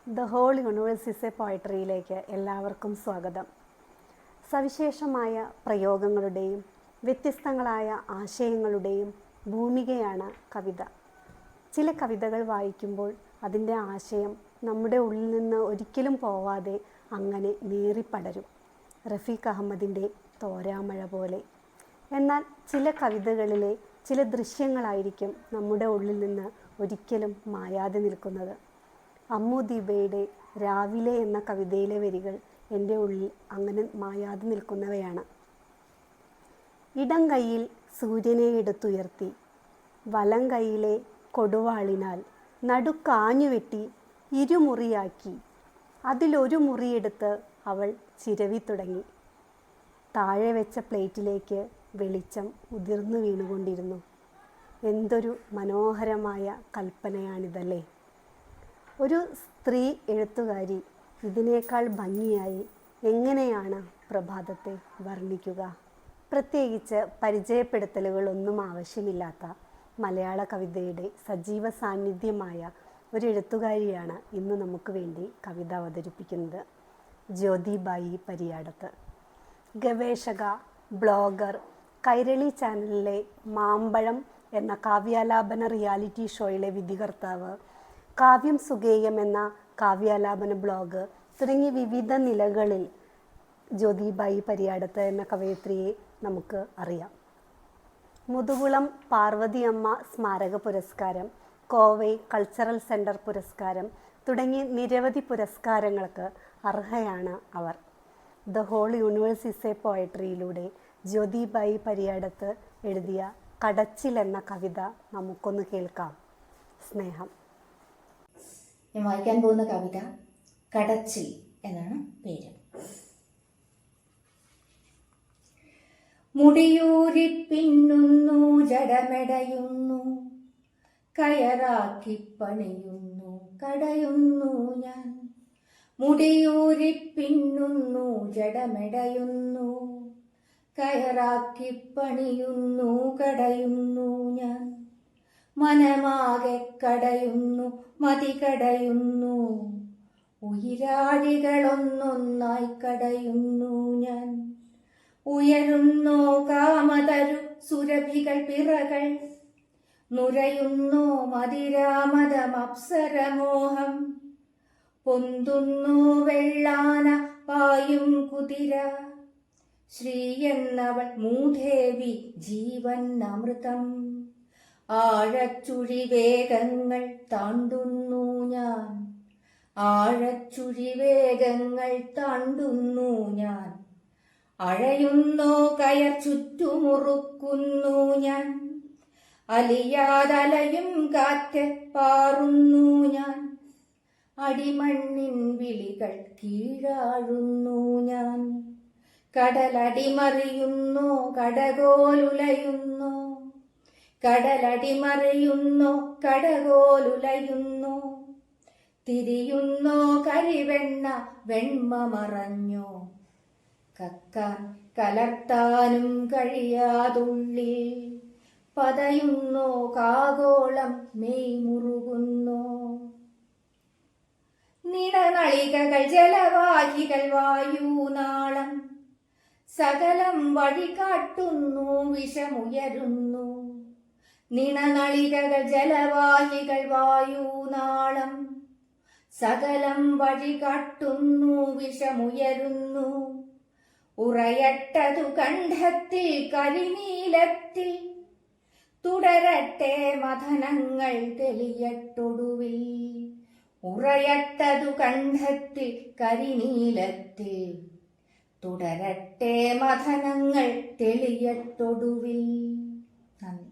The whole universe is a പോയട്രിയിലേക്ക് എല്ലാവർക്കും സ്വാഗതം. സവിശേഷമായ പ്രയോഗങ്ങളുടെയും വ്യത്യസ്തങ്ങളായ ആശയങ്ങളുടെയും ഭൂമികയാണ് കവിത. ചില കവിതകൾ വായിക്കുമ്പോൾ അതിൻ്റെ ആശയം നമ്മുടെ ഉള്ളിൽ നിന്ന് ഒരിക്കലും പോവാതെ അങ്ങനെ നീറിപ്പടരും, റഫീഖ് അഹമ്മദിൻ്റെ തോരാമഴ പോലെ. എന്നാൽ ചില കവിതകളിലെ ചില ദൃശ്യങ്ങളായിരിക്കും നമ്മുടെ ഉള്ളിൽ നിന്ന് ഒരിക്കലും മായാതെ നിൽക്കുന്നത്. അമ്മു ദീപയുടെ രാവിലെ എന്ന കവിതയിലെ വരികൾ എൻ്റെ ഉള്ളിൽ അങ്ങനെ മായാതെ നിൽക്കുന്നവയാണ്. ഇടം കൈയിൽ സൂര്യനെ എടുത്തുയർത്തി, വലം കൈയിലെ കൊടുവാളിനാൽ നടുക്കാഞ്ഞുവെട്ടി ഇരുമുറിയാക്കി, അതിലൊരു മുറിയെടുത്ത് അവൾ ചിരവി തുടങ്ങി. താഴെ വെച്ച പ്ലേറ്റിലേക്ക് വെളിച്ചം ഉതിർന്നു വീണുകൊണ്ടിരുന്നു. എന്തൊരു മനോഹരമായ കൽപ്പനയാണിതല്ലേ! ഒരു സ്ത്രീ എഴുത്തുകാരി ഇതിനേക്കാൾ ഭംഗിയായി എങ്ങനെയാണ് പ്രഭാതത്തെ വർണ്ണിക്കുക? പ്രത്യേകിച്ച് പരിചയപ്പെടുത്തലുകളൊന്നും ആവശ്യമില്ലാത്ത മലയാള കവിതയുടെ സജീവ സാന്നിധ്യമായ ഒരു എഴുത്തുകാരിയാണ് ഇന്ന് നമുക്ക് വേണ്ടി കവിത അവതരിപ്പിക്കുന്നത്. ജ്യോതിബായി പരിയാടത്ത്. ഗവേഷക, ബ്ലോഗർ, കൈരളി ചാനലിലെ മാമ്പഴം എന്ന കാവ്യാലാപന റിയാലിറ്റി ഷോയിലെ വിധികർത്താവ്, കാവ്യം സുഗേയം എന്ന കാവ്യാലാപന ബ്ലോഗ് തുടങ്ങി വിവിധ നിലകളിൽ ജ്യോതിബായി പരിയാടത്ത് എന്ന കവയിത്രിയെ നമുക്ക് അറിയാം. മുതുകുളം പാർവതിയമ്മ സ്മാരക പുരസ്കാരം, കോവൈ കൾച്ചറൽ സെൻറ്റർ പുരസ്കാരം തുടങ്ങി നിരവധി പുരസ്കാരങ്ങൾക്ക് അർഹയാണ് അവർ. The whole universe is a പോയട്രിയിലൂടെ ജ്യോതിബായി പരിയാടത്ത് എഴുതിയ കടച്ചിൽ എന്ന കവിത നമുക്കൊന്ന് കേൾക്കാം. സ്നേഹം. ഞാൻ വായിക്കാൻ പോകുന്ന കവിത കടച്ചിൽ എന്നാണ് പേര്. മുടിയൂരി പിന്നുന്നു, ജടമെടയുന്നു, കയറാക്കി പണിയുന്നു, കടയുന്നു ഞാൻ. മുടിയൂരി പിന്നുന്നു, ജടമെടയുന്നു, കയറാക്കി പണിയുന്നു, കടയുന്നു ഞാൻ. മനമാകെ കടയുന്നു, മതി കടയുന്നു, ഉയിരാഴികളൊന്നൊന്നായി കടയുന്നു ഞാൻ. ഉയരുന്നോ കാമതരു സുരഭികൾ പിറകൾ, നുരയുന്നോ മതിരാമതമപ്സരമോഹം. പൊന്തുന്നു വെള്ളാന പായും കുതിര, ശ്രീയെന്നവൾ മൂദേവി ജീവൻ അമൃതം. ആഴച്ചുഴി വേഗങ്ങൾ താണ്ടുന്നു ഞാൻ, ആഴച്ചുഴി വേഗങ്ങൾ താണ്ടുന്നു ഞാൻ. അഴയുന്നോ കയർ ചുറ്റുമുറുക്കുന്നു ഞാൻ, അലിയാതലയും കാറ്റ് പാറുന്നു ഞാൻ. അടിമണ്ണിൻ വിളികൾ കീഴാഴുന്നു ഞാൻ. കടലടിമറിയുന്നോ കടകോലുലയുന്നോ, കടലടിമറിയുന്നോ കടകോലുലയുന്നോ. തിരിയുന്നോ കരിവെണ്ണ വെണ്മ മറഞ്ഞോ, കക്കാൻ കലർത്താനും കഴിയാതുള്ളിൽ. പതയുന്നോ കാഗോളം മെയ് മുറുകുന്നോ. നിണനളികകൾ ജലവാഹികൾ വായുനാളം, സകലം വഴികാട്ടുന്നു വിഷമുയരുന്നു. നിണനളികകൾ ജലവാഹികൾ വായുനാളം, സകലം വഴികാട്ടുന്നു വിഷമുയരുന്നു. ഉറയട്ടതു കണ്ഠത്തിൽ കരിനീലത്തിൽ, തുടരട്ടെ മഥനങ്ങൾ തെളിയട്ടൊടുവിൽ. ഉറയട്ടതു കണ്ഠത്തിൽ കരിനീലത്തിൽ, തുടരട്ടെ മഥനങ്ങൾ തെളിയട്ടൊടുവിൽ. നന്ദി.